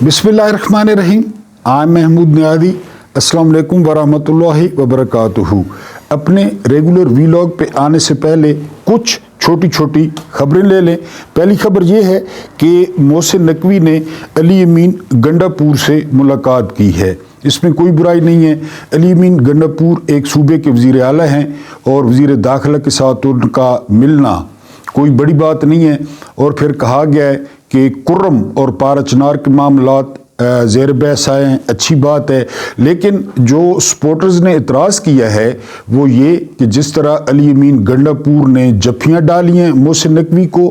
बिस्मिल्लाहिर्रहमानिर्रहीम। आई महमूद नियादी। अस्सलाम वालेकुम वरहमतुल्लाहि वबरकातुहू। अपने रेगुलर वीलॉग पे आने से पहले कुछ छोटी छोटी खबरें ले लें। पहली खबर ये है कि मोहसिन नकवी ने अली अमीन गंडापुर से मुलाकात की है। इसमें कोई बुराई नहीं है। अली अमीन गंडापुर एक सूबे के वज़ीर आला हैं और वज़ीर दाखिला के साथ उनका मिलना कोई बड़ी बात नहीं है। और फिर कहा गया है कि कुर्रम और पारचनार के मामलात ज़ेर बहस आए हैं, अच्छी बात है। लेकिन जो सपोर्टर्स ने इतराज़ किया है वो ये कि जिस तरह अली अमीन गंडापुर ने जफ्फियाँ डाली हैं मोहसिन नकवी को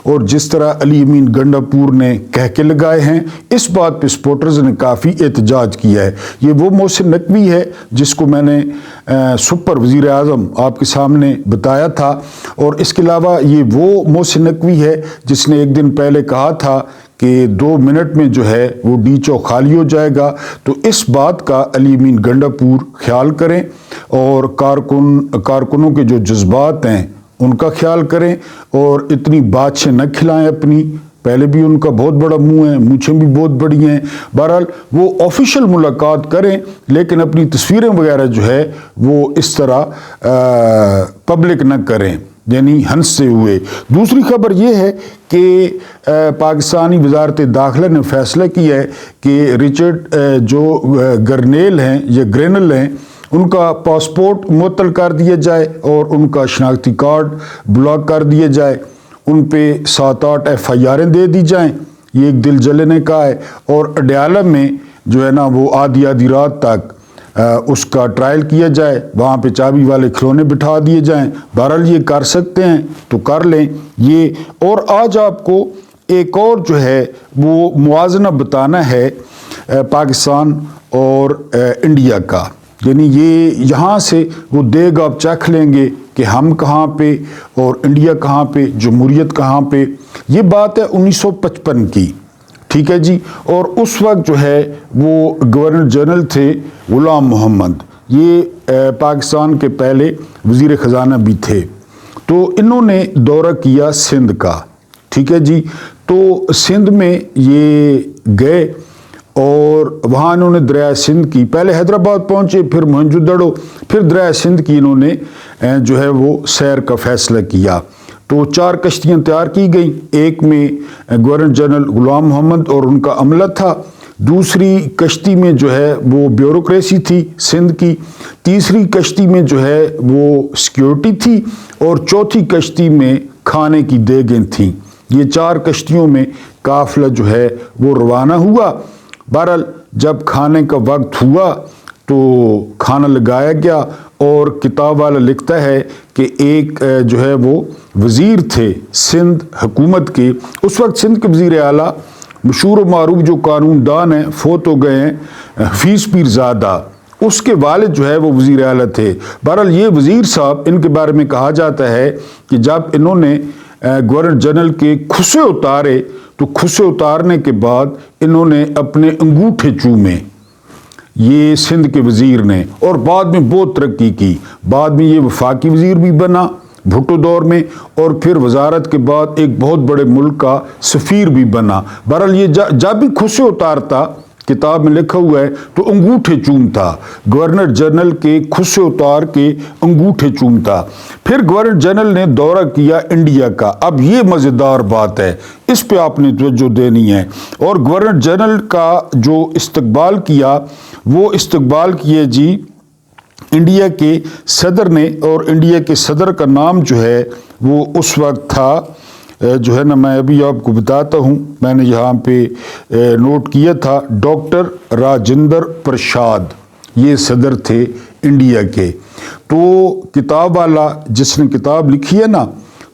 और जिस तरह अली अमीन गंडापुर ने कह के लगाए हैं, इस बात पे सपोर्टर्स ने काफ़ी एहतजाज किया है। ये वो मोहसिन नकवी है जिसको मैंने सुपर वज़ीर आज़म आपके सामने बताया था। और इसके अलावा ये वो मोहसिन नकवी है जिसने एक दिन पहले कहा था कि 2 मिनट में जो है वो डीचो खाली हो जाएगा। तो इस बात का अली अमीन गंडापुर ख्याल करें और कारकुनों के जो जज्बात हैं उनका ख्याल करें और इतनी बातें न खिलाएं अपनी। पहले भी उनका बहुत बड़ा मुंह है, मूछें भी बहुत बड़ी हैं। बहरहाल वो ऑफिशियल मुलाकात करें लेकिन अपनी तस्वीरें वगैरह जो है वो इस तरह पब्लिक न करें, यानी हंसते हुए। दूसरी खबर ये है कि पाकिस्तानी वजारत दाखिला ने फैसला किया है कि रिचर्ड जो गर्नेल हैं या ग्रेनल हैं उनका पासपोर्ट मुअत्तल कर दिया जाए और उनका शनाख्ती कार्ड ब्लॉक कर दिया जाए। उन पे 7-8 FIR दे दी जाएं। ये एक दिल जलने का है। और अडयाला में जो है ना वो आधी रात तक उसका ट्रायल किया जाए, वहाँ पे चाबी वाले खिलौने बिठा दिए जाएं। बहरहाल ये कर सकते हैं तो कर लें ये। और आज आपको एक और जो है वो मुआजना बताना है पाकिस्तान और इंडिया का, यानी ये यहाँ से वो देग आप चख लेंगे कि हम कहाँ पे और इंडिया कहाँ पे, जमहूरियत कहाँ पे। ये बात है 1955 की, ठीक है जी। और उस वक्त जो है वो गवर्नर जनरल थे गुलाम मोहम्मद, ये पाकिस्तान के पहले वज़ीर ख़जाना भी थे। तो इन्होंने दौरा किया सिंध का, ठीक है जी। तो सिंध में ये गए और वहाँ इन्होंने दरिया सिंध की, पहले हैदराबाद पहुँचे, फिर मोहनजोदड़ो, फिर दरिया सिंध की इन्होंने जो है वो सैर का फ़ैसला किया। तो 4 कश्तियाँ तैयार की गई। एक में गवर्नर जनरल गुलाम मोहम्मद और उनका अमला था। दूसरी कश्ती में जो है वो ब्यूरोक्रेसी थी सिंध की। तीसरी कश्ती में जो है वो सिक्योरिटी थी और चौथी कश्ती में खाने की देगें थीं। ये 4 कश्तियों में काफ़िला जो है वो रवाना हुआ। बहरहाल जब खाने का वक्त हुआ तो खाना लगाया गया और किताब वाला लिखता है कि एक जो है वो वज़ीर थे सिंध हुकूमत के, उस वक्त सिंध के वज़ीर आला मशहूर व मारूफ जो कानूनदान हैं फौत हो गए हैं, हफीज़ पीरज़ादा, उसके वालिद जो है वो वज़ीर आला थे। बहरहाल ये वज़ीर साहब, इनके बारे में कहा जाता है कि जब इन्होंने गवर्नर जनरल के खुसे उतारे तो खुसे उतारने के बाद इन्होंने अपने अंगूठे चूमे, ये सिंध के वज़ीर ने, और बाद में बहुत तरक्की की। बाद में ये वफाकी वज़ीर भी बना भुट्टो दौर में और फिर वजारत के बाद एक बहुत बड़े मुल्क का सफ़ीर भी बना। बहरहाल ये जब भी खुसे उतारता, किताब में लिखा हुआ है, तो अंगूठे चूमता, गवर्नर जनरल के खुसे उतार के अंगूठे चूमता। फिर गवर्नर जनरल ने दौरा किया इंडिया का। अब ये मज़ेदार बात है, इस पे आपने तवज्जो देनी है। और गवर्नर जनरल का जो इस्तकबाल किया वो इस्तकबाल किए जी इंडिया के सदर ने। और इंडिया के सदर का नाम जो है वो उस वक्त था जो है ना, मैं अभी आपको बताता हूँ, मैंने यहाँ पे नोट किया था, डॉक्टर राजेंद्र प्रसाद, ये सदर थे इंडिया के। तो किताब वाला जिसने किताब लिखी है ना,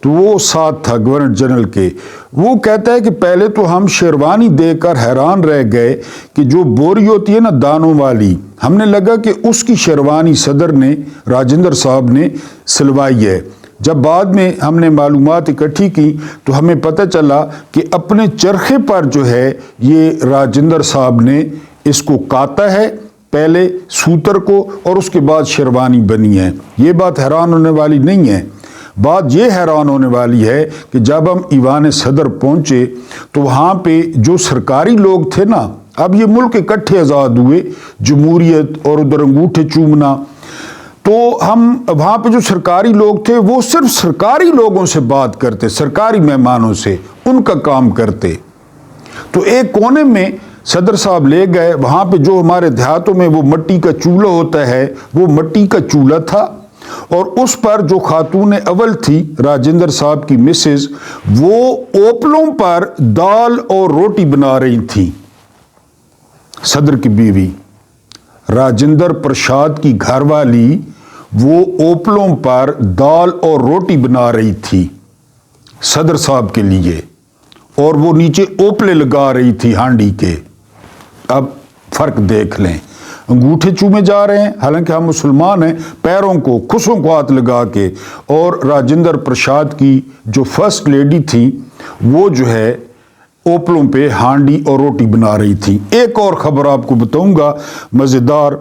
तो वो साथ था गवर्नर जनरल के। वो कहता है कि पहले तो हम शेरवानी देखकर हैरान रह गए कि जो बोरी होती है ना दानों वाली, हमने लगा कि उसकी शेरवानी सदर ने, राजेंद्र साहब ने सिलवाई है। जब बाद में हमने मालूमात इकट्ठी की तो हमें पता चला कि अपने चरखे पर जो है ये राजेंद्र साहब ने इसको काता है, पहले सूतर को, और उसके बाद शेरवानी बनी है। ये बात हैरान होने वाली नहीं है। بات یہ حیران ہونے والی ہے کہ جب ہم ایوان صدر پہنچے تو وہاں پہ جو سرکاری لوگ تھے نا، اب یہ ملک اکٹھے آزاد ہوئے، جمہوریت اور ادھر انگوٹھے چومنا، تو ہم وہاں پہ جو سرکاری لوگ تھے وہ صرف سرکاری لوگوں سے بات کرتے، سرکاری مہمانوں سے ان کا کام کرتے۔ تو ایک کونے میں صدر صاحب لے گئے، وہاں پہ جو ہمارے دیہاتوں میں وہ مٹی کا چولہا ہوتا ہے، وہ مٹی کا چولہا تھا، اور اس پر جو خاتون اول تھی راجندر صاحب کی مسز، وہ اوپلوں پر دال اور روٹی بنا رہی تھی۔ صدر کی بیوی راجندر پرساد کی گھر والی وہ اوپلوں پر دال اور روٹی بنا رہی تھی صدر صاحب کے لیے، اور وہ نیچے اوپلے لگا رہی تھی ہانڈی کے۔ اب فرق دیکھ لیں، انگوٹھے چومے جا رہے ہیں، حالانکہ ہم مسلمان ہیں، پیروں کو کھسوں کو ہاتھ لگا کے، اور راجندر پرساد کی جو فرسٹ لیڈی تھی وہ جو ہے اوپلوں پہ ہانڈی اور روٹی بنا رہی تھی۔ ایک اور خبر آپ کو بتاؤں گا مزیدار،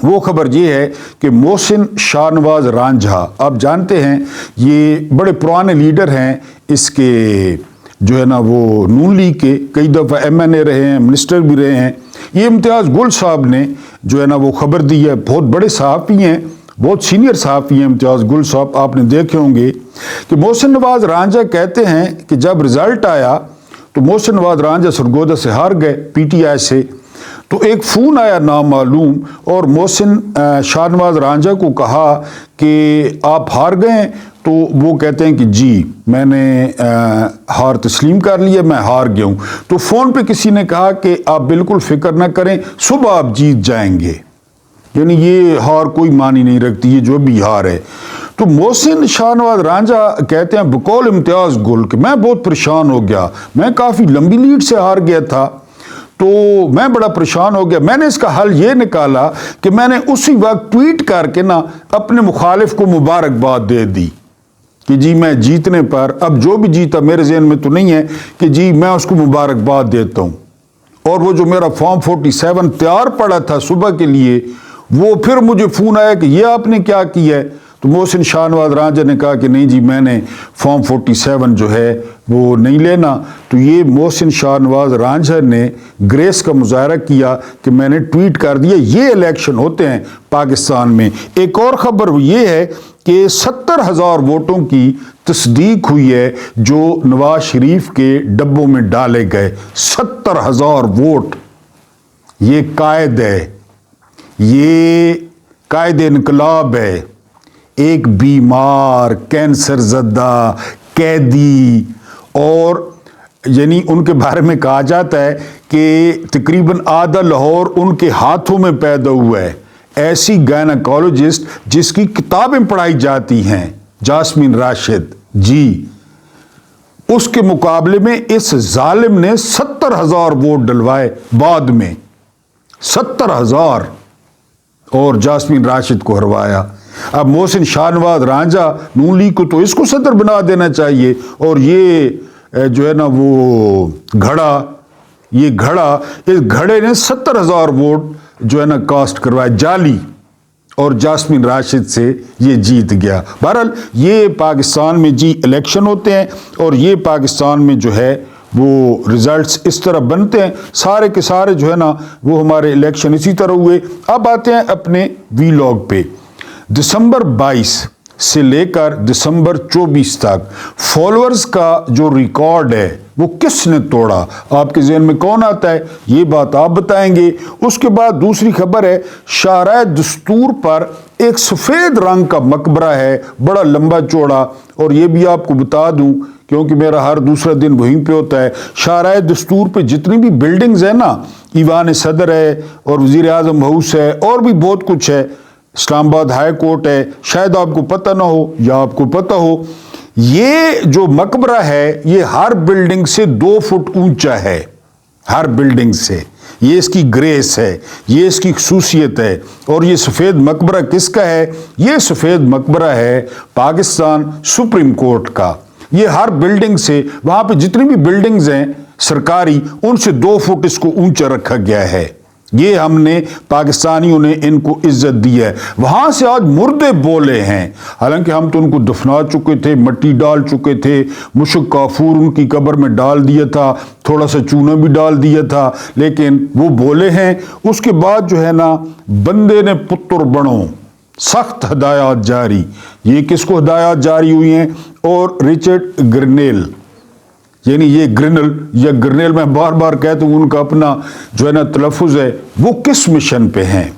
وہ خبر یہ ہے کہ محسن شاہ نواز رانجھا، آپ جانتے ہیں یہ بڑے پرانے لیڈر ہیں اس کے، جو ہے نا وہ نون لیگ کے، کئی دفعہ MNA رہے ہیں، منسٹر بھی رہے ہیں۔ یہ امتیاز گل صاحب نے جو ہے نا وہ خبر دی ہے، بہت بڑے صحافی ہیں، بہت سینئر صحافی ہیں امتیاز گل صاحب، آپ نے دیکھے ہوں گے کہ محسن نواز رانجھا کہتے ہیں کہ جب رزلٹ آیا تو محسن نواز رانجھا سرگودا سے ہار گئے PTI سے، تو ایک فون آیا نامعلوم، اور محسن شاہ نواز رانجھا کو کہا کہ آپ ہار گئے، تو وہ کہتے ہیں کہ جی میں نے ہار تسلیم کر لیا، میں ہار گیا ہوں۔ تو فون پہ کسی نے کہا کہ آپ بالکل فکر نہ کریں، صبح آپ جیت جائیں گے، یعنی یہ ہار کوئی معنی نہیں رکھتی، یہ جو بھی ہار ہے۔ تو محسن شاہ نواز رانجھا کہتے ہیں بقول امتیاز گل کہ میں بہت پریشان ہو گیا، میں کافی لمبی لیڈ سے ہار گیا تھا، تو میں بڑا پریشان ہو گیا۔ میں نے اس کا حل یہ نکالا کہ میں نے اسی وقت ٹویٹ کر کے نا اپنے مخالف کو مبارکباد دے دی کہ جی میں جیتنے پر، اب جو بھی جیتا میرے ذہن میں تو نہیں ہے کہ جی میں اس کو مبارکباد دیتا ہوں۔ اور وہ جو میرا فارم 47 تیار پڑا تھا صبح کے لیے، وہ پھر مجھے فون آیا کہ یہ آپ نے کیا کیا ہے؟ تو محسن شاہ نواز رانجھا نے کہا کہ نہیں جی میں نے فارم 47 جو ہے وہ نہیں لینا۔ تو یہ محسن شاہ نواز رانجھا نے گریس کا مظاہرہ کیا کہ میں نے ٹویٹ کر دیا۔ یہ الیکشن ہوتے ہیں پاکستان میں۔ ایک اور خبر یہ ہے کہ 70,000 ووٹوں کی تصدیق ہوئی ہے جو نواز شریف کے ڈبوں میں ڈالے گئے۔ 70,000 ووٹ، یہ قائد ہے، یہ قائد انقلاب ہے، ایک بیمار، کینسر زدہ، قیدی، اور یعنی ان کے بارے میں کہا جاتا ہے کہ تقریباً آدھا لاہور ان کے ہاتھوں میں پیدا ہوا ہے۔ ایسی گائناکالوجسٹ جس کی کتابیں پڑھائی جاتی ہیں، جاسمین راشد جی، اس کے مقابلے میں اس ظالم نے 70,000 ووٹ ڈلوائے بعد میں، 70,000، اور جاسمین راشد کو ہروایا۔ اب محسن شاہ نواز رانجھا نون لیگ کو تو اس کو صدر بنا دینا چاہیے، اور یہ جو ہے نا وہ گھڑا، یہ گھڑا، اس گھڑے نے 70,000 ووٹ جو ہے نا کاسٹ کروائے جعلی، اور جاسمین راشد سے یہ جیت گیا۔ بہرحال یہ پاکستان میں جی الیکشن ہوتے ہیں، اور یہ پاکستان میں جو ہے وہ ریزلٹس اس طرح بنتے ہیں، سارے کے سارے جو ہے نا وہ ہمارے الیکشن اسی طرح ہوئے۔ اب آتے ہیں اپنے ویلاگ پہ۔ دسمبر 22 سے لے کر دسمبر 24 تک فالوورز کا جو ریکارڈ ہے وہ کس نے توڑا؟ آپ کے ذہن میں کون آتا ہے؟ یہ بات آپ بتائیں گے۔ اس کے بعد دوسری خبر ہے، شاہراہ دستور پر ایک سفید رنگ کا مقبرہ ہے، بڑا لمبا چوڑا، اور یہ بھی آپ کو بتا دوں کیونکہ میرا ہر دوسرا دن وہیں پہ ہوتا ہے، شاہراہ دستور پہ جتنی بھی بلڈنگز ہیں نا، ایوان صدر ہے، اور وزیر اعظم ہاؤس ہے، اور بھی بہت کچھ ہے، اسلام آباد ہائی کورٹ ہے، شاید آپ کو پتہ نہ ہو یا آپ کو پتہ ہو، یہ جو مقبرہ ہے یہ ہر بلڈنگ سے 2 فٹ اونچا ہے، ہر بلڈنگ سے۔ یہ اس کی گریس ہے، یہ اس کی خصوصیت ہے۔ اور یہ سفید مقبرہ کس کا ہے؟ یہ سفید مقبرہ ہے پاکستان سپریم کورٹ کا۔ یہ ہر بلڈنگ سے، وہاں پہ جتنی بھی بلڈنگز ہیں سرکاری، ان سے 2 فٹ اس کو اونچا رکھا گیا ہے۔ یہ ہم نے پاکستانیوں نے ان کو عزت دی ہے. وہاں سے آج مردے بولے ہیں، حالانکہ ہم تو ان کو دفنا چکے تھے، مٹی ڈال چکے تھے، مشک کافور ان کی قبر میں ڈال دیا تھا، تھوڑا سا چونا بھی ڈال دیا تھا، لیکن وہ بولے ہیں. اس کے بعد جو ہے نا، بندے نے پتر بنو، سخت ہدایات جاری. یہ کس کو ہدایات جاری ہوئی ہیں؟ اور رچرڈ گرنیل، یعنی یہ گرنل یا گرنیل، میں بار بار کہتا ہوں، ان کا اپنا جو ہے نا تلفظ ہے، وہ کس مشن پہ ہیں،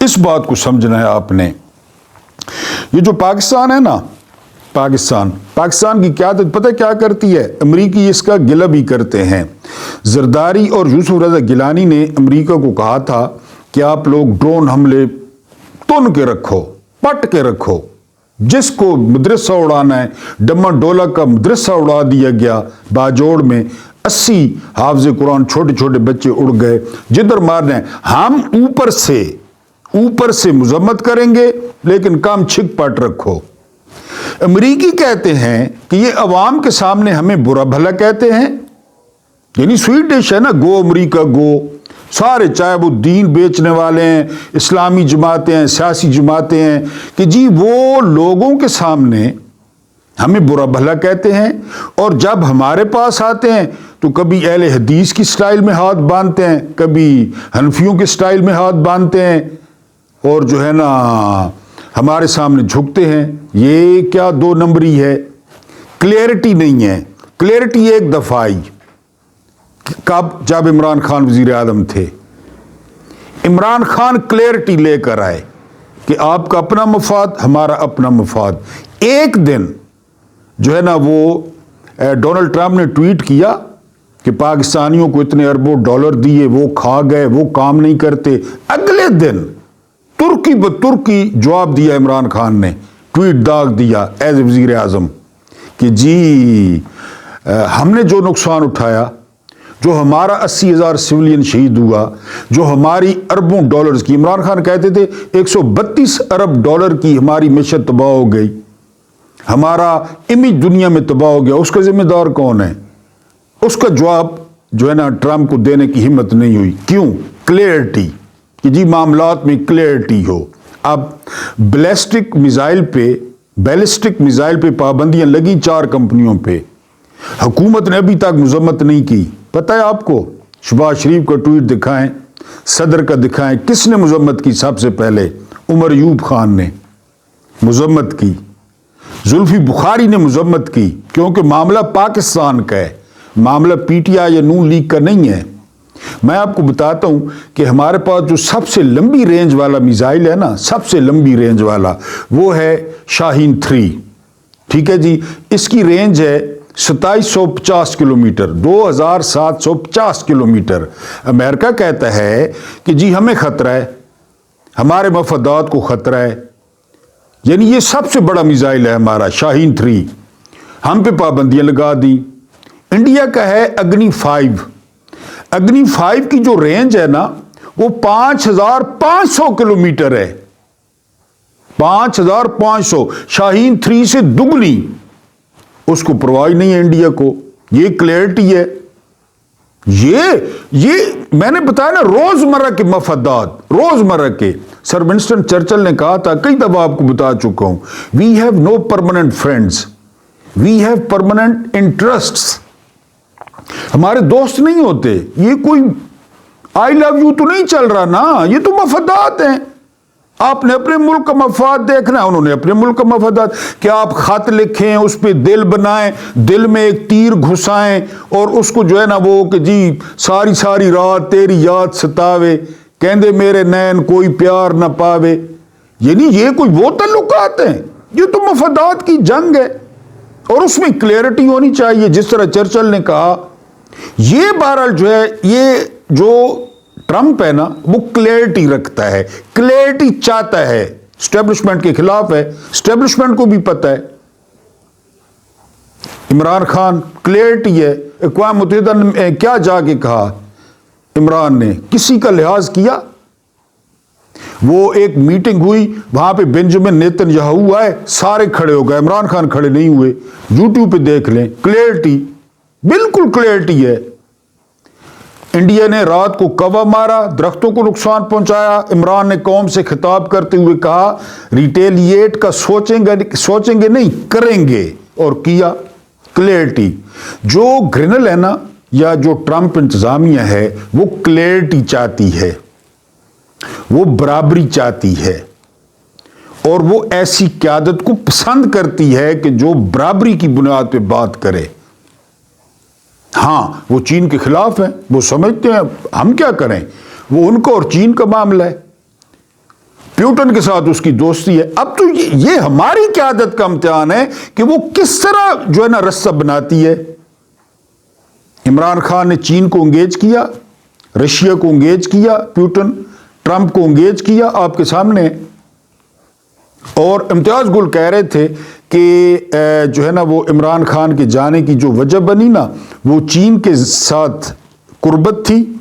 اس بات کو سمجھنا ہے آپ نے. یہ جو پاکستان ہے نا، پاکستان کی قیادت پتہ کیا کرتی ہے؟ امریکی اس کا گلہ بھی کرتے ہیں. زرداری اور یوسف رضا گیلانی نے امریکہ کو کہا تھا کہ آپ لوگ ڈرون حملے تن کے رکھو، پٹ کے رکھو. جس کو مدرسہ اڑانا ہے، ڈما ڈولا کا مدرسہ اڑا دیا گیا باجوڑ میں، 80 حافظ قرآن چھوٹے چھوٹے بچے اڑ گئے. جدھر مارنے ہیں ہم اوپر سے مذمت کریں گے، لیکن کام چھک پٹ رکھو. امریکی کہتے ہیں کہ یہ عوام کے سامنے ہمیں برا بھلا کہتے ہیں، یعنی سویڈش ہے نا، گو امریکہ گو. سارے چاہے وہ دین بیچنے والے ہیں، اسلامی جماعتیں ہیں، سیاسی جماعتیں ہیں، کہ جی وہ لوگوں کے سامنے ہمیں برا بھلا کہتے ہیں، اور جب ہمارے پاس آتے ہیں تو کبھی اہل حدیث کی سٹائل میں ہاتھ باندھتے ہیں، کبھی حنفیوں کے سٹائل میں ہاتھ باندھتے ہیں، اور جو ہے نا ہمارے سامنے جھکتے ہیں. یہ کیا دو نمبری ہے؟ کلیئرٹی نہیں ہے. کلیئرٹی ایک دفعہ آئی، کب؟ جب عمران خان وزیر اعظم تھے. عمران خان کلیئرٹی لے کر آئے کہ آپ کا اپنا مفاد، ہمارا اپنا مفاد. ایک دن جو ہے نا وہ ڈونلڈ ٹرمپ نے ٹویٹ کیا کہ پاکستانیوں کو اتنے اربوں ڈالر دیے، وہ کھا گئے، وہ کام نہیں کرتے. اگلے دن ترکی بترکی جواب دیا عمران خان نے، ٹویٹ داغ دیا ایز اے وزیر اعظم کہ جی ہم نے جو نقصان اٹھایا، جو ہمارا 80,000 سویلین شہید ہوا، جو ہماری اربوں ڈالرز کی، عمران خان کہتے تھے 132 ارب ڈالر کی ہماری معیشت تباہ ہو گئی، ہمارا امیج دنیا میں تباہ ہو گیا، اس کا ذمہ دار کون ہے؟ اس کا جواب جو ہے نا ٹرمپ کو دینے کی ہمت نہیں ہوئی. کیوں؟ کلیئرٹی، کہ جی معاملات میں کلیئرٹی ہو. اب بیلسٹک میزائل پہ پابندیاں لگی 4 کمپنیوں پہ. حکومت نے ابھی تک مذمت نہیں کی. پتہ ہے آپ کو؟ شہباز شریف کا ٹویٹ دکھائیں، صدر کا دکھائیں، کس نے مذمت کی؟ سب سے پہلے عمر ایوب خان نے مذمت کی، زلفی بخاری نے مذمت کی، کیونکہ معاملہ پاکستان کا ہے، معاملہ پی ٹی آئی یا نون لیگ کا نہیں ہے. میں آپ کو بتاتا ہوں کہ ہمارے پاس جو سب سے لمبی رینج والا میزائل ہے نا، سب سے لمبی رینج والا، وہ ہے شاہین 3. ٹھیک ہے جی، اس کی رینج ہے 2750 کلومیٹر، 2750 کلومیٹر. امریکہ کہتا ہے کہ جی ہمیں خطرہ ہے، ہمارے مفادات کو خطرہ ہے، یعنی یہ سب سے بڑا میزائل ہے ہمارا شاہین 3. ہم پہ پابندیاں لگا دی. انڈیا کا ہے اگنی 5. اگنی 5 کی جو رینج ہے نا، وہ 5500 کلومیٹر ہے. 5500. شاہین 3 سے دگنی. اس کو پرواہ نہیں ہے انڈیا کو. یہ کلیئرٹی ہے. یہ میں نے بتایا نا، روزمرہ کے مفادات، روزمرہ کے. سر ونسٹن چرچل نے کہا تھا، کئی دفعہ آپ کو بتا چکا ہوں، we have no permanent friends, we have permanent interests. ہمارے دوست نہیں ہوتے. یہ کوئی آئی لو یو تو نہیں چل رہا نا، یہ تو مفادات ہیں. آپ نے اپنے ملک کا مفاد دیکھنا ہے، انہوں نے اپنے ملک کا مفادات. کہ آپ خط لکھیں، اس پہ دل بنائیں، دل میں ایک تیر گھسائیں، اور اس کو جو ہے نا وہ کہ جی ساری رات تیری یاد ستاوے، کہندے میرے نین کوئی پیار نہ پاوے. یعنی یہ کوئی وہ تعلقات ہیں؟ یہ تو مفادات کی جنگ ہے، اور اس میں کلیئرٹی ہونی چاہیے. جس طرح چرچل نے کہا، یہ بہرحال جو ہے، یہ جو ٹرمپ ہے نا، وہ کلیئرٹی رکھتا ہے، کلیئرٹی چاہتا ہے، اسٹیبلشمنٹ کے خلاف ہے. اسٹیبلشمنٹ کو بھی پتہ ہے. عمران خان کلیئرٹی ہے. اقوام متحدہ نے کیا جا کے کہا؟ عمران نے کسی کا لحاظ کیا؟ وہ ایک میٹنگ ہوئی، وہاں پہ بنجمن نیتن یاہو آئے، سارے کھڑے ہو گئے، عمران خان کھڑے نہیں ہوئے. یوٹیوب پہ دیکھ لیں، کلیئرٹی، بالکل کلیئرٹی ہے. इंडिया ने रात को कवा मारा, दरख्तों को नुकसान पहुंचाया। इमरान ने कौम से खिताब करते हुए कहा, रिटेलिएट का सोचेंगे नहीं, करेंगे, और किया। क्लैरिटी। जो ग्रिनल है ना, या जो ट्रंप इंतजामिया है, वो क्लैरिटी चाहती है, वो बराबरी चाहती है, और वो ऐसी क़यादत को पसंद करती है कि जो बराबरी की बुनियाद पे बात करे। हाँ, वो चीन के खिलाफ है, वो समझते हैं हम क्या करें, वो उनका और चीन का मामला है, प्यूटन के साथ उसकी दोस्ती है। अब तो ये हमारी क़यादत का इम्तिहान है कि वो किस तरह जो है ना रस्सा बनाती है। इमरान खान ने चीन को इंगेज किया, रशिया को इंगेज किया, प्यूटन ट्रंप को इंगेज किया आपके सामने। और इम्तियाज गुल कह रहे थे कि जो है ना वो इमरान खान के जाने की जो वजह बनी ना, वो चीन के साथ कुर्बत थी,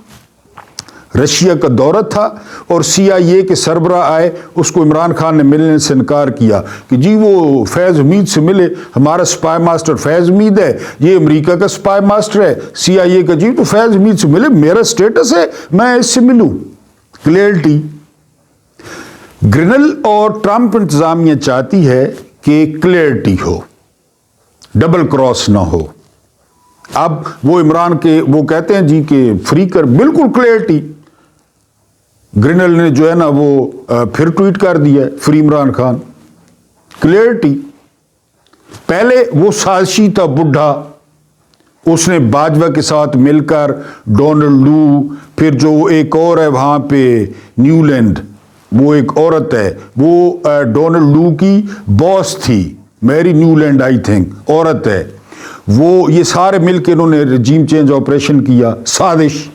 रशिया का दौरा था, और CIA के सरबराह आए, उसको इमरान खान ने मिलने से इनकार किया कि जी वो फैज़ हमीद से मिले, हमारा स्पाई मास्टर फैज़ हमीद है, ये अमेरिका का स्पाई मास्टर है, CIA का, जी तो फैज़ हमीद से मिले, मेरा स्टेटस है, मैं इससे मिलूं। क्लैरिटी। ग्रिनल और ट्रंप इंतजामिया चाहती है कि क्लैरिटी हो, डबल क्रॉस ना हो। अब वो इमरान के वो कहते हैं जी कि फ्री कर, बिल्कुल क्लैरिटी। ग्रिनल ने जो है ना वो फिर ट्वीट कर दिया, फ्री इमरान खान, क्लैरिटी। पहले वो साजिशी था बुढ़ा, उसने बाजवा के साथ मिलकर डोनाल्ड लू, फिर जो एक और है वहां पे न्यूलैंड, वो एक औरत है, वो डोनाल्ड लू की बॉस थी, मैरी न्यूलैंड आई थिंक औरत है वो, ये सारे मिलकर इन्होंने रजीम चेंज ऑपरेशन किया। साजिश,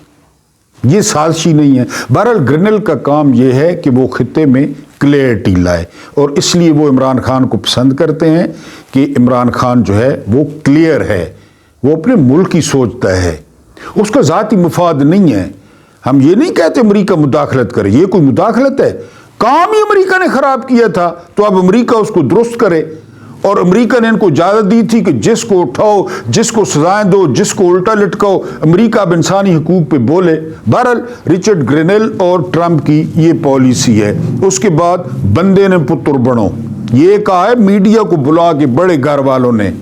ये साजिशी नहीं है। बहरहाल ग्रिनल का काम ये है कि वो खित्ते में क्लैरिटी लाए, और इसलिए वो इमरान खान को पसंद करते हैं कि इमरान खान जो है वो क्लियर है, वो अपने मुल्क की सोचता है, उसका ज़ाती मफाद नहीं है। हम ये नहीं कहते अमेरिका मुदाखलत करे, ये कोई मुदाखलत है? काम ही अमेरिका ने खराब किया था, तो अब अमेरिका उसको दुरुस्त करे। और अमेरिका ने इनको इजाज़त दी थी कि जिसको उठाओ, जिसको सजाएं दो, जिसको उल्टा लटकाओ, अमेरिका अब इंसानी हकूक पे बोले। बहरहाल रिचर्ड ग्रिनल और ट्रंप की ये पॉलिसी है। उसके बाद बंदे ने पुत्र बनो, ये कहा है मीडिया को बुला के बड़े घर वालों ने।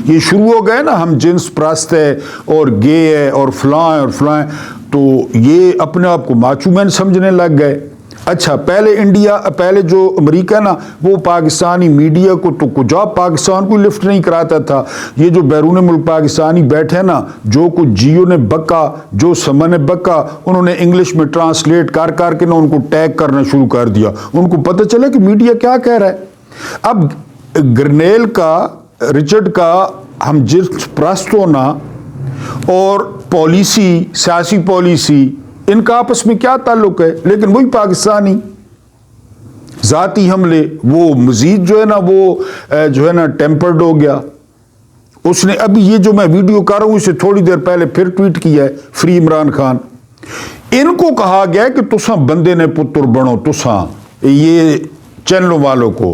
ये शुरू हो गए ना, हम जिन्स प्रस्त है और गे है और फलां, तो ये अपने आप को माचू मैन समझने लग गए। अच्छा, पहले जो अमेरिका ना, वो पाकिस्तानी मीडिया को तो कुछ पाकिस्तान को लिफ्ट नहीं कराता था। ये जो बैरून मुल्क पाकिस्तानी बैठे ना, जो कुछ जियो ने बक्का, जो समन ने बक्का, उन्होंने इंग्लिश में ट्रांसलेट कर के ना उनको टैग करना शुरू कर दिया। उनको पता चला कि मीडिया क्या कह रहा है। अब ग्रिनल का, रिचर्ड का हम जिस प्रस्त होना और पॉलिसी, सियासी पॉलिसी, इनका आपस में क्या ताल्लुक है? लेकिन वही पाकिस्तानी जाती हमले, वो मजीद जो है ना वो जो है ना टेम्पर्ड हो गया। उसने अभी ये जो मैं वीडियो कर रहा हूं, इसे थोड़ी देर पहले फिर ट्वीट किया है, फ्री इमरान खान। इनको कहा गया कि तुसा बंदे ने पुत्र बनो, तुसा ये चैनलों वालों को,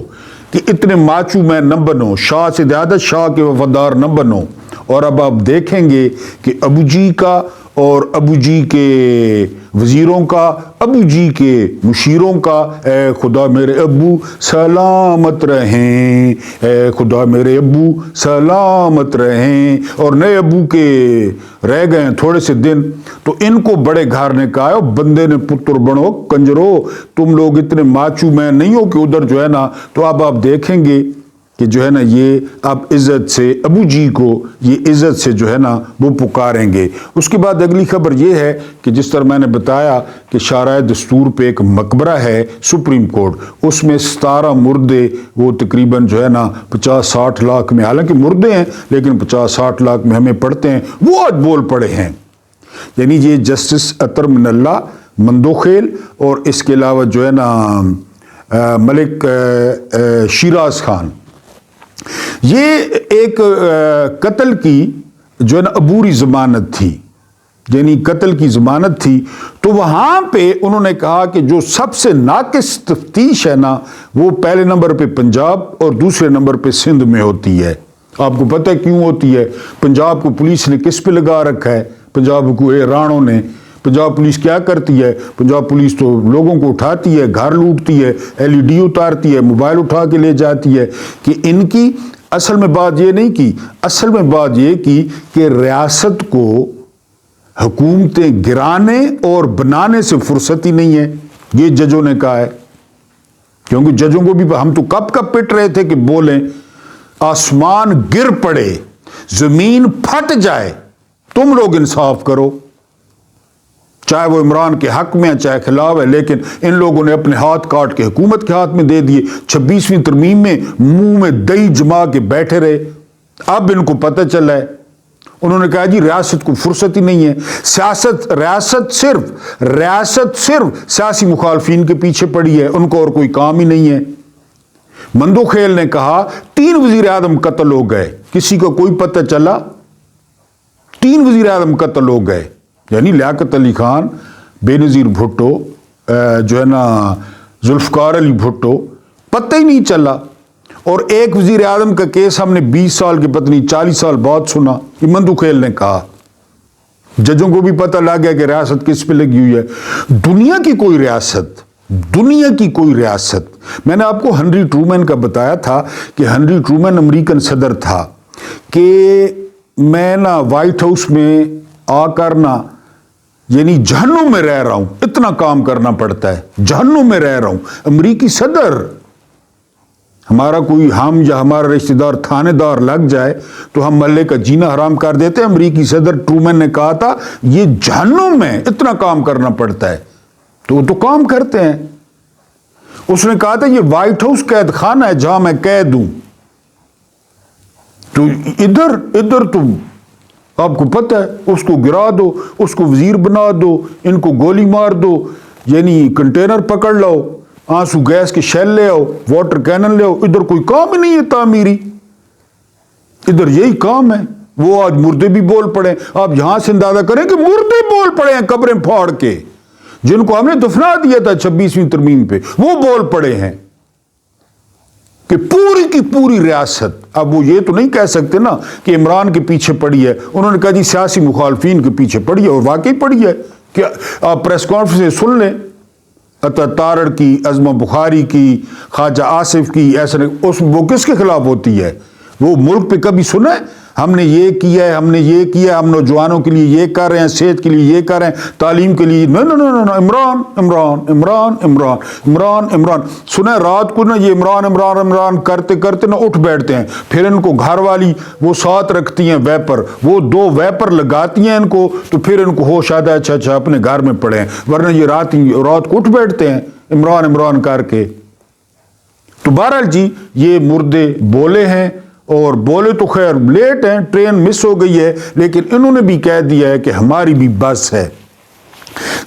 कि इतने माचू में न बनो, शाह से ज्यादा शाह के वफादार न बनो। और अब आप देखेंगे कि अबू जी का और अबू जी के वजीरों का, अबू जी के मुशीरों का, ए खुदा मेरे अबू सलामत रहें, ए खुदा मेरे अबू सलामत रहें। और नए अबू के रह गए थोड़े से दिन, तो इनको बड़े घर ने कहा, बंदे ने पुत्र बनो, कंजरो, तुम लोग इतने माचू में नहीं हो कि उधर जो है ना। तो अब आप देखेंगे कि जो है ना ये अब इज़्ज़त से अबू जी को, ये इज़्ज़त से जो है ना वो पुकारेंगे। उसके बाद अगली खबर ये है कि जिस तरह मैंने बताया कि शाहराह दस्तूर पे एक मकबरा है सुप्रीम कोर्ट, उसमें 17 मुर्दे, वो तकरीबन जो है ना 50-60 लाख में, हालांकि मुर्दे हैं लेकिन 50-60 लाख में हमें पढ़ते हैं, वो आज बोल पड़े हैं। यानी ये जस्टिस अतर मिनल्ला मंदोखेल और इसके अलावा जो है ना मलिक शिराज खान, ये एक कत्ल की जो है ना अबूरी ज़मानत थी, यानी कत्ल की ज़मानत थी। तो वहाँ पे उन्होंने कहा कि जो सबसे नाकिस तफ्तीश है ना, वो पहले नंबर पे पंजाब और दूसरे नंबर पे सिंध में होती है। आपको पता है क्यों होती है? पंजाब को पुलिस ने किस पे लगा रखा है? पंजाब को राणों ने पंजाब पुलिस क्या करती है? पंजाब पुलिस तो लोगों को उठाती है, घर लूटती है, LED उतारती है, मोबाइल उठा के ले जाती है। कि इनकी असल में बात ये नहीं की, असल में बात ये की कि रियासत को हुकूमतें गिराने और बनाने से फुर्सत ही नहीं है। ये जजों ने कहा है, क्योंकि जजों को भी हम तो कब कब पिट रहे थे कि बोलें, आसमान गिर पड़े, जमीन फट जाए, तुम लोग इंसाफ करो, चाहे वो इमरान के हक में है चाहे खिलाफ है। लेकिन इन लोगों ने अपने हाथ काट के हुकूमत के हाथ में दे दिए। 26वीं तरमीम में मुंह में दही जमा के बैठे रहे। अब इनको पता चला है, उन्होंने कहा जी रियासत को फुर्सत ही नहीं है। रियासत सिर्फ सियासी मुखालफिन के पीछे पड़ी है, उनको और कोई काम ही नहीं है। मंदोखेल ने कहा 3 वजीर आजम कत्ल हो गए, किसी को कोई पता चला? 3 वजीर आजम कत्ल हो गए, यानी लियाकत अली खान, बेनज़ीर भुट्टो, जो है ना जुल्फ़कार अली भुट्टो, पता ही नहीं चला। और एक वजीर आजम का केस हमने 20 साल की पत्नी 40 साल बाद सुना। ये मंदोखेल ने कहा। जजों को भी पता लग गया कि रियासत किस पे लगी हुई है। दुनिया की कोई रियासत, मैंने आपको हेनरी ट्रूमैन का बताया था कि हेनरी ट्रूमैन अमेरिकन सदर था, कि मैं ना व्हाइट हाउस में आकर ना यानी जहन्नुम में रह रहा हूं, इतना काम करना पड़ता है, जहन्नुम में रह रहा हूं। अमेरिकी सदर, हमारा कोई हम या हमारा रिश्तेदार थानेदार लग जाए तो हम मल्ले का जीना हराम कर देते हैं। अमेरिकी सदर ट्रूमैन ने कहा था ये जहन्नुम में इतना काम करना पड़ता है, तो वो तो काम करते हैं। उसने कहा था ये व्हाइट हाउस कैद खाना है जहां मैं कैद हूं, तो इधर तुम आपको पता है, उसको गिरा दो, उसको वजीर बना दो, इनको गोली मार दो, यानी कंटेनर पकड़ लो, आंसू गैस के शेल ले आओ, वाटर कैनन ले आओ। इधर कोई काम ही नहीं है तामीरी, इधर यही काम है। वो आज मुर्दे भी बोल पड़े। आप यहां से अंदाजा करें कि मुर्दे बोल पड़े हैं कब्रें फाड़ के, जिनको हमने दफना दिया था 26वीं तरमीम पे, वो बोल पड़े हैं कि पूरी की पूरी रियासत। अब वो ये तो नहीं कह सकते ना कि इमरान के पीछे पड़ी है। उन्होंने कहा जी सियासी मुखालफिन के पीछे पड़ी है, और वाकई पड़ी है। क्या आप प्रेस कॉन्फ्रेंस सुन लें, अता तारड़ की, अज़मा बुखारी की, ख्वाजा आसिफ की, ऐसा नहीं, वो किसके खिलाफ होती है? वो मुल्क पे कभी सुना है हमने ये किया है, हमने ये किया, हम नौजवानों के लिए ये कर रहे हैं, सेहत के लिए ये कर रहे हैं, तालीम के लिए? No no no no, Imran Imran Imran Imran Imran Imran. सुना है रात को ना ये इमरान इमरान इमरान करते करते ना उठ बैठते हैं। फिर इनको घर वाली वो साथ रखती हैं वैपर, वो 2 वैपर लगाती हैं इनको, तो फिर इनको होश आता है, अच्छा अपने घर में पड़े हैं, वरना ये रात को उठ बैठते हैं इमरान इमरान करके। तो बहरहाल जी ये मुर्दे बोले हैं, और बोले तो खैर लेट हैं, ट्रेन मिस हो गई है, लेकिन इन्होंने भी कह दिया है कि हमारी भी बस है।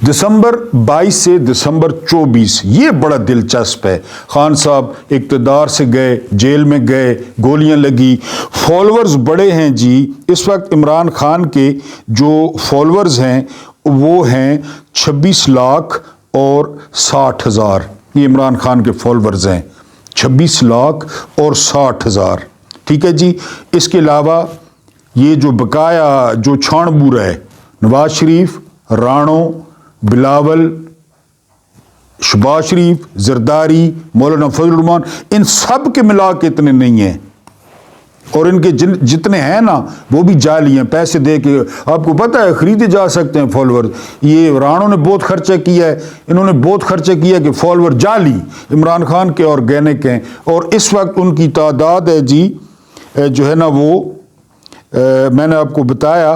दिसंबर 22 से दिसंबर 24, ये बड़ा दिलचस्प है। खान साहब इक़्तिदार से गए, जेल में गए, गोलियां लगी, फॉलोअर्स बड़े हैं जी। इस वक्त इमरान खान के जो फॉलोअर्स हैं वो हैं 26 लाख और 60 हज़ार। ये इमरान खान के फॉलोअर्स हैं, 26 लाख और 60 हज़ार। ठीक है जी। इसके अलावा ये जो बकाया जो छाणबूर है, नवाज शरीफ, राणो, बिलावल, शहबाज शरीफ, जरदारी, मौलाना फजल रहमान, इन सब के मिला के इतने नहीं हैं। और इनके जितने हैं ना वो भी जाली हैं, पैसे दे के आपको पता है खरीदे जा सकते हैं फॉलोअर। ये राणो ने बहुत खर्चा किया है, इन्होंने बहुत खर्चा किया कि फॉलोअर जाली इमरान खान के ऑर्गेनिक हैं। और इस वक्त उनकी तादाद है जी जो है ना वो मैंने आपको बताया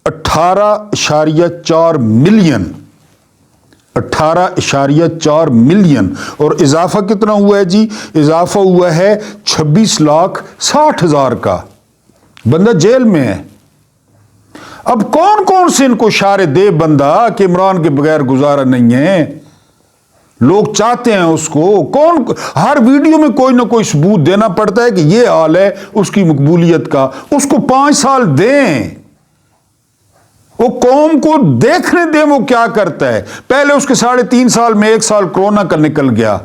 18.4 मिलियन, 18.4 मिलियन। और इजाफा कितना हुआ है जी? इजाफा हुआ है 26,60,000 का। बंदा जेल में है। अब कौन कौन से इनको इशारे दे बंदा कि इमरान के बगैर गुजारा नहीं है। लोग चाहते हैं उसको, कौन हर वीडियो में कोई ना कोई सबूत देना पड़ता है कि ये हाल है उसकी मकबूलियत का। उसको 5 साल दें, वो कौम को देखने दें वो क्या करता है। पहले उसके 3.5 साल में 1 साल कोरोना का निकल गया,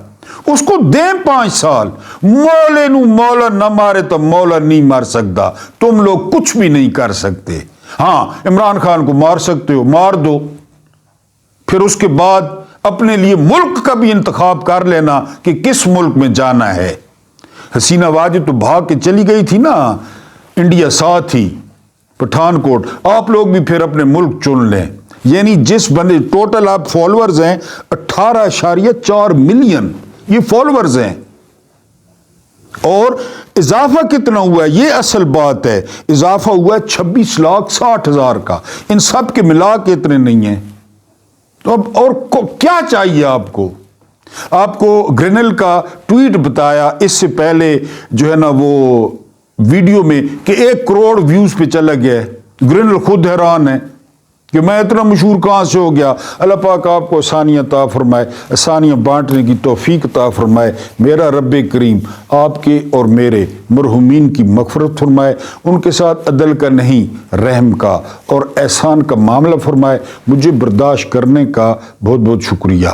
उसको दें 5 साल। मौले नू मौला न मारे तो मौला नहीं मार सकता। तुम लोग कुछ भी नहीं कर सकते। हाँ, इमरान खान को मार सकते हो, मार दो, پھر اس کے بعد اپنے لیے ملک کا بھی انتخاب کر لینا کہ کس ملک میں جانا ہے۔ حسینہ واجد تو بھاگ کے چلی گئی تھی نا، انڈیا ساتھ ہی، پٹھان کوٹ۔ آپ لوگ بھی پھر اپنے ملک چن لیں۔ یعنی جس بندے ٹوٹل آپ فالوورز ہیں 18.4 ملین، یہ فالوورز ہیں، اور اضافہ کتنا ہوا ہے یہ اصل بات ہے۔ اضافہ ہوا ہے 26,60,000 کا، ان سب کے ملا کے اتنے نہیں ہیں۔ تو اب اور کیا چاہیے آپ کو؟ آپ کو گرینل کا ٹویٹ بتایا اس سے پہلے جو ہے نا وہ ویڈیو میں کہ 1 کروڑ ویوز پہ چلا گیا ہے۔ گرینل خود حیران ہے کہ میں اتنا مشہور کہاں سے ہو گیا۔ اللہ پاک آپ کو آسانیاں عطا فرمائے، آسانیاں بانٹنے کی توفیق عطا فرمائے۔ میرا رب کریم آپ کے اور میرے مرحومین کی مغفرت فرمائے، ان کے ساتھ عدل کا نہیں رحم کا اور احسان کا معاملہ فرمائے۔ مجھے برداشت کرنے کا بہت بہت شکریہ۔